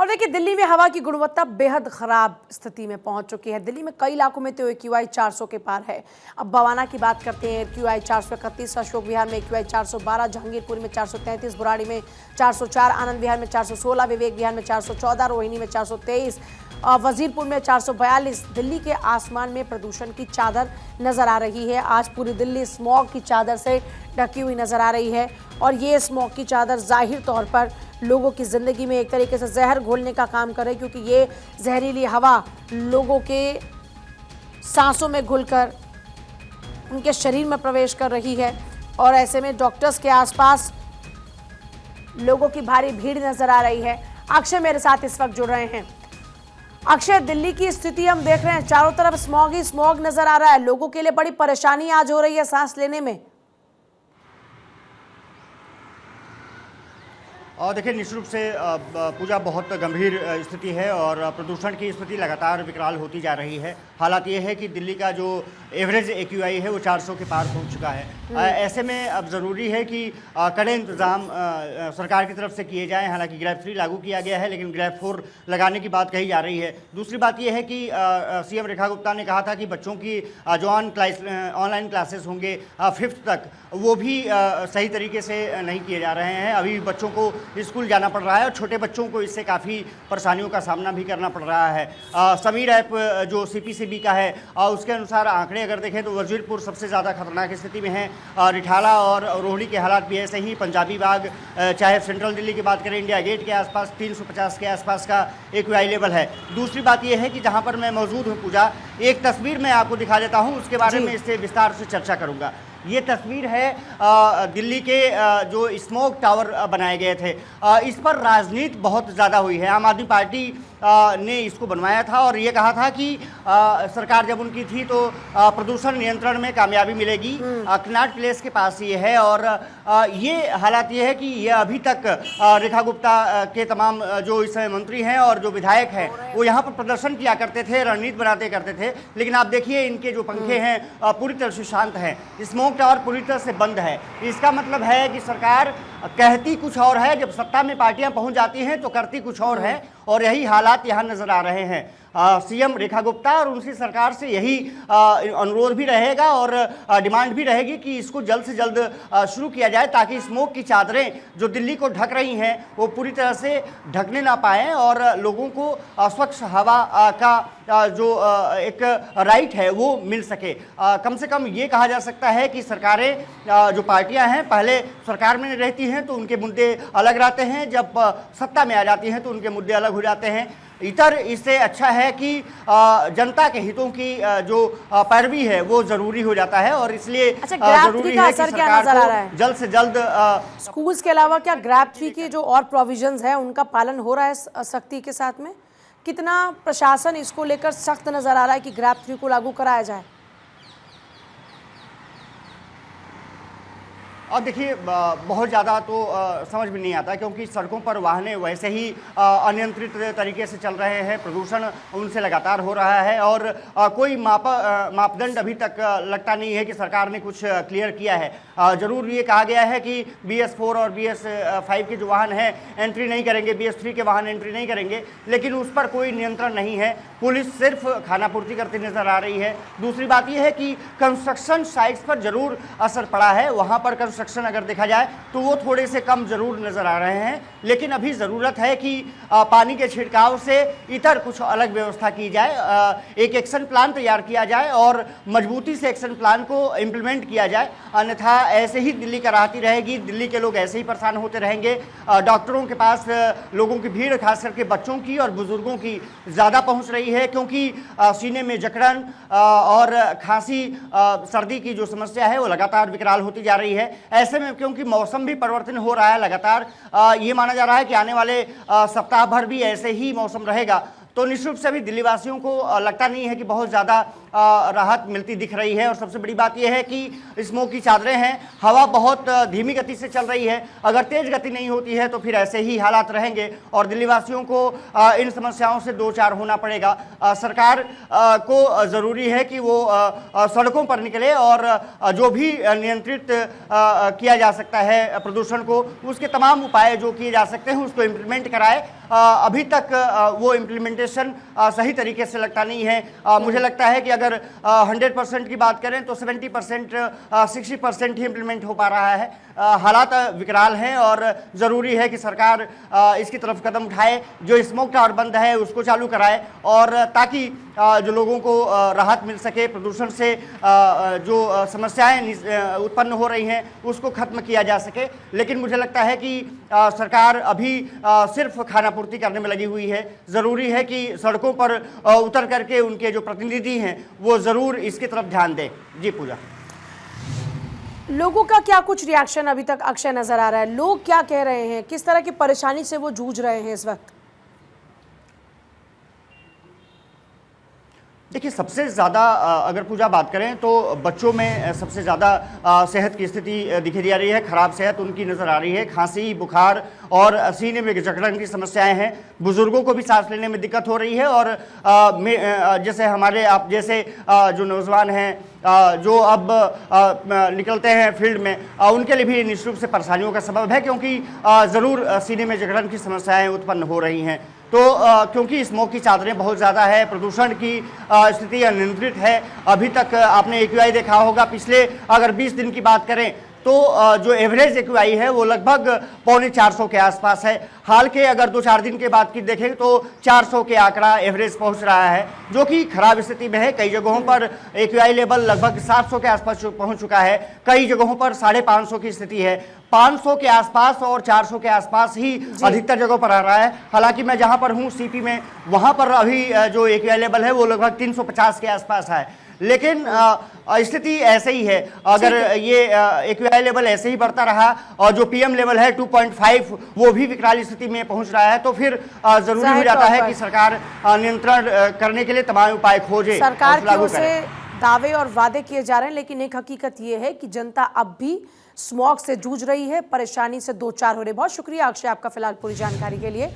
और देखिए, दिल्ली में हवा की गुणवत्ता बेहद खराब स्थिति में पहुंच चुकी है। दिल्ली में कई इलाकों में तो AQI 400 के पार है। अब बवाना की बात करते हैं। AQI 431, अशोक विहार में AQI 412, जहांगीरपुर में 433, बुराड़ी में 404, आनंद विहार में 416, विवेक विहार में 414, रोहिणी में 423, वजीरपुर में 442। दिल्ली के आसमान में प्रदूषण की चादर नजर आ रही है। आज पूरी दिल्ली स्मॉग की चादर से ढकी हुई नजर आ रही है और ये स्मॉग की चादर जाहिर तौर पर लोगों की ज़िंदगी में एक तरीके से जहर घोलने का काम कर रही है, क्योंकि ये जहरीली हवा लोगों के सांसों में घुलकर उनके शरीर में प्रवेश कर रही है। और ऐसे में डॉक्टर्स के आसपास लोगों की भारी भीड़ नजर आ रही है। अक्षय मेरे साथ इस वक्त जुड़ रहे हैं। अक्षय, दिल्ली की स्थिति हम देख रहे हैं, चारों तरफ स्मॉग ही स्मॉग नजर आ रहा है। लोगों के लिए बड़ी परेशानी आज हो रही है सांस लेने में। और देखिए, निश्चित रूप से पूजा बहुत गंभीर स्थिति है और प्रदूषण की स्थिति लगातार विकराल होती जा रही है। हालात ये है कि दिल्ली का जो एवरेज AQI है वो 400 के पार पहुंच चुका है। ऐसे में अब ज़रूरी है कि कड़े इंतज़ाम सरकार की तरफ से किए जाएं। हालांकि ग्रैब 3 लागू किया गया है, लेकिन ग्रैब 4 लगाने की बात कही जा रही है। दूसरी बात यह है कि CM रेखा गुप्ता ने कहा था कि बच्चों की जो ऑनलाइन क्लासेस होंगे 5th तक, वो भी सही तरीके से नहीं किए जा रहे हैं। अभी बच्चों को स्कूल जाना पड़ रहा है और छोटे बच्चों को इससे काफ़ी परेशानियों का सामना भी करना पड़ रहा है। समीर ऐप जो CPCB का है, उसके अनुसार आंकड़े अगर देखें तो वजीरपुर सबसे ज़्यादा खतरनाक स्थिति में है। रिठाला और रोहिणी के हालात भी ऐसे ही। पंजाबी बाग, चाहे सेंट्रल दिल्ली की बात करें, इंडिया गेट के आसपास 350 के आसपास का AQI लेवल है। दूसरी बात यह है कि जहाँ पर मैं मौजूद हूँ पूजा, एक तस्वीर मैं आपको दिखा देता हूँ, उसके बारे में इससे विस्तार से चर्चा करूँगा। ये तस्वीर है दिल्ली के जो स्मोक टावर बनाए गए थे। इस पर राजनीति बहुत ज़्यादा हुई है। आम आदमी पार्टी ने इसको बनवाया था और ये कहा था कि सरकार जब उनकी थी तो प्रदूषण नियंत्रण में कामयाबी मिलेगी। कनॉट प्लेस के पास ये है और ये हालात ये है कि ये अभी तक रेखा गुप्ता के तमाम जो इस समय मंत्री हैं और जो विधायक हैं वो यहाँ पर प्रदर्शन किया करते थे, रणनीति बनाते करते थे। लेकिन आप देखिए, इनके जो पंखे हैं पूरी तरह से शांत हैं। स्मोक टावर पूरी तरह से बंद है। इसका मतलब है कि सरकार कहती कुछ और है, जब सत्ता में पार्टियां पहुंच जाती हैं तो करती कुछ और है। और यही हालात यहां नजर आ रहे हैं। CM रेखा गुप्ता और उनकी सरकार से यही अनुरोध भी रहेगा और डिमांड भी रहेगी कि इसको जल्द से जल्द शुरू किया जाए, ताकि स्मोक की चादरें जो दिल्ली को ढक रही हैं वो पूरी तरह से ढकने ना पाएँ और लोगों को स्वच्छ हवा का जो एक राइट है वो मिल सके। कम से कम ये कहा जा सकता है कि सरकारें, जो पार्टियां हैं, पहले सरकार में रहती हैं तो उनके मुद्दे अलग रहते हैं, जब सत्ता में आ जाती हैं तो उनके मुद्दे अलग हो जाते हैं। इससे अच्छा है कि जनता के हितों की जो पैरवी है वो जरूरी हो जाता है और इसलिए जरूरी है कि सरकार को जल्द से जल्द स्कूल्स के अलावा क्या ग्रैब 3 के जो और प्रोविजंस है उनका पालन हो रहा है सख्ती के साथ में? कितना प्रशासन इसको लेकर सख्त नजर आ रहा है कि ग्रैब 3 को लागू कराया जाए? अब देखिए, बहुत ज़्यादा तो समझ में नहीं आता, क्योंकि सड़कों पर वाहने वैसे ही अनियंत्रित तरीके से चल रहे हैं। प्रदूषण उनसे लगातार हो रहा है और कोई मापदंड अभी तक लगता नहीं है कि सरकार ने कुछ क्लियर किया है। ज़रूर ये कहा गया है कि BS4 और BS5 के जो वाहन हैं एंट्री नहीं करेंगे, BS3 के वाहन एंट्री नहीं करेंगे, लेकिन उस पर कोई नियंत्रण नहीं है। पुलिस सिर्फ खानापूर्ति करती नज़र आ रही है। दूसरी बात यह है कि कंस्ट्रक्शन साइट्स पर ज़रूर असर पड़ा है। वहाँ पर कंस्ट्रक्शन अगर देखा जाए तो वो थोड़े से कम जरूर नजर आ रहे हैं, लेकिन अभी ज़रूरत है कि पानी के छिड़काव से इतर कुछ अलग व्यवस्था की जाए, एक एक्शन प्लान तैयार किया जाए और मजबूती से एक्शन प्लान को इम्प्लीमेंट किया जाए। अन्यथा ऐसे ही दिल्ली कराहती रहेगी, दिल्ली के लोग ऐसे ही परेशान होते रहेंगे। डॉक्टरों के पास लोगों की भीड़, खास करके बच्चों की और बुजुर्गों की ज़्यादा पहुँच रही है, क्योंकि सीने में जकड़न और खांसी, सर्दी की जो समस्या है वो लगातार विकराल होती जा रही है। ऐसे में क्योंकि मौसम भी परिवर्तन हो रहा है लगातार, ये माना जा रहा है कि आने वाले सप्ताह भर भी ऐसे ही मौसम रहेगा। तो निश्चित रूप से अभी दिल्ली वासियों को लगता नहीं है कि बहुत ज़्यादा राहत मिलती दिख रही है। और सबसे बड़ी बात यह है कि स्मोक की चादरें हैं, हवा बहुत धीमी गति से चल रही है। अगर तेज गति नहीं होती है तो फिर ऐसे ही हालात रहेंगे और दिल्ली वासियों को इन समस्याओं से दो चार होना पड़ेगा। सरकार को ज़रूरी है कि वो सड़कों पर निकले और जो भी नियंत्रित किया जा सकता है प्रदूषण को, उसके तमाम उपाय जो किए जा सकते हैं उसको इम्प्लीमेंट कराए। अभी तक वो इम्प्लीमेंटेशन सही तरीके से लगता नहीं है। मुझे लगता है कि अगर 100% की बात करें तो 70% 60% ही इम्प्लीमेंट हो पा रहा है। हालात विकराल हैं और ज़रूरी है कि सरकार इसकी तरफ कदम उठाए, जो स्मोक टावर बंद है उसको चालू कराए और ताकि जो लोगों को राहत मिल सके, प्रदूषण से जो समस्याएं उत्पन्न हो रही हैं उसको खत्म किया जा सके। लेकिन मुझे लगता है कि सरकार अभी सिर्फ खानापूर्ति करने में लगी हुई है। ज़रूरी है कि सड़कों पर उतर करके उनके जो प्रतिनिधि हैं वो ज़रूर इसकी तरफ ध्यान दें। जी पूजा। लोगों का क्या कुछ रिएक्शन अभी तक अक्षय नजर आ रहा है? लोग क्या कह रहे हैं, किस तरह की परेशानी से वो जूझ रहे हैं इस वक्त? देखिए, सबसे ज़्यादा अगर पूजा बात करें तो बच्चों में सबसे ज़्यादा सेहत की स्थिति दिखाई दे रही है। ख़राब सेहत उनकी नज़र आ रही है। खांसी, बुखार और सीने में जकड़न की समस्याएं हैं। बुज़ुर्गों को भी सांस लेने में दिक्कत हो रही है और जैसे हमारे आप जैसे जो नौजवान हैं जो अब निकलते हैं फील्ड में, उनके लिए भी निश्चित रूप से परेशानियों का सबब है, क्योंकि ज़रूर सीने में जकड़न की समस्याएं उत्पन्न हो रही हैं। तो क्योंकि स्मोक की चादरें बहुत ज़्यादा है, प्रदूषण की स्थिति अनियंत्रित है। अभी तक आपने AQI देखा होगा, पिछले अगर 20 दिन की बात करें तो जो एवरेज AQI है वो लगभग 350 के आसपास है। हाल के अगर 2-4 दिन के बाद की देखें तो 400 के आंकड़ा एवरेज पहुंच रहा है, जो कि खराब स्थिति में है। कई जगहों पर AQI लेवल लगभग 700 के आसपास पहुंच चुका है, कई जगहों पर 550 की स्थिति है। 500 के आसपास और 400 के आसपास ही अधिकतर जगहों पर आ रहा है। हालांकि मैं जहां पर हूं CP में, वहां पर अभी जो AQI लेवल है वो लगभग 350 के आसपास है। लेकिन स्थिति ऐसे ही है। अगर ये AQI लेवल ऐसे ही बढ़ता रहा और जो PM लेवल है 2.5 वो भी विकराल स्थिति में पहुंच रहा है, तो फिर जरूरी हो जाता है कि सरकार नियंत्रण करने के लिए तमाम उपाय खोजे। सरकार की ओर से दावे और वादे किए जा रहे हैं, लेकिन एक हकीकत ये है कि जनता अब भी स्मॉग से जूझ रही है, परेशानी से दो चार हो रहे। बहुत शुक्रिया अक्षय आपका फिलहाल पूरी जानकारी के लिए।